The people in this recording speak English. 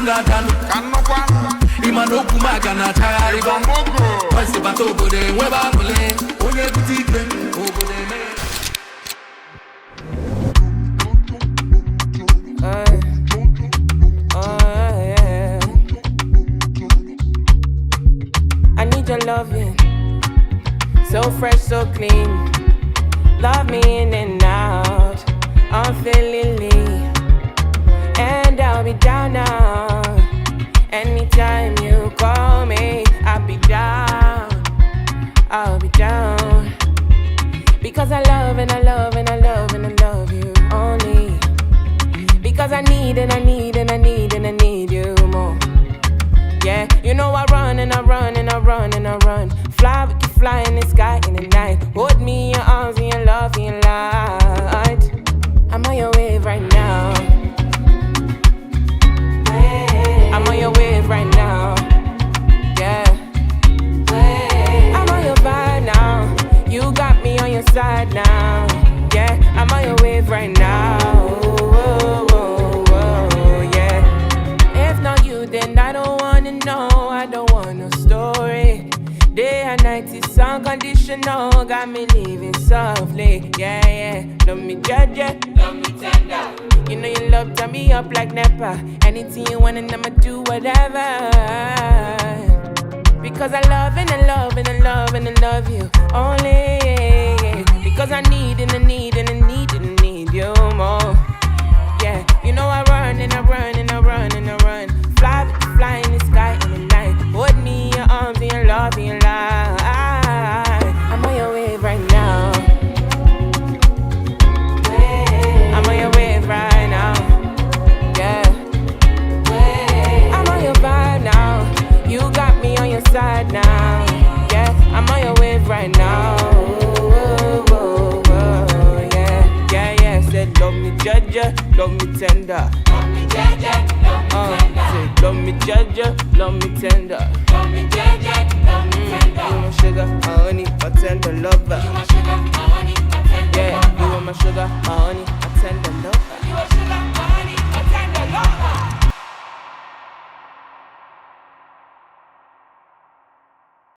na danu. Imano kumaga na chari bongo. Wasi bato bode weba mule. Onye butike obode me. Yeah. I need your loving, so fresh, so clean. Love me in and out, unfailingly, and I'll be down now. Anytime you call me, I'll be down. I'll be down because I love and I love and I love and I love you only. Because I need and I need and I need and I need you more. Yeah, you know I run and I run and I run and I run. Fly, we can fly in the sky in the night. Hold me in your arms in your love, in your light. I'm on your wave right now. I'm on your wave right now. Yeah. I'm on your vibe now. You got me on your side now. Yeah, I'm on your wave right now. Whoa, whoa, whoa, yeah. If not you, then I don't wanna know. I don't want no story. Day and night is unconditional. Got me living softly. Yeah, yeah. Love me judge, love me tender. You know you love turn me up like Nepa. Anything you want and I'ma do whatever. Because I love and I love and I love and I love you only. Because I need and I need and I need and I need you more. Yeah, you know I run and I run and I run and I run. Fly, fly in the sky in the night. Hold me in your arms and your love in your life. I'm on your wave right now. I'm on your wave right now. Yeah. I'm on your vibe now. You got me on your side now. Yeah, I'm on your wave right now. Whoa, whoa, whoa, yeah. Yeah, yeah. Said love me judge, love me tender. Love me judge, love me tender. Say love me judge, love me tender. Love me judge, love me tender. You my sugar, my honey, my tender lover. You my sugar, my honey, my tender yeah, lover. You are my sugar, my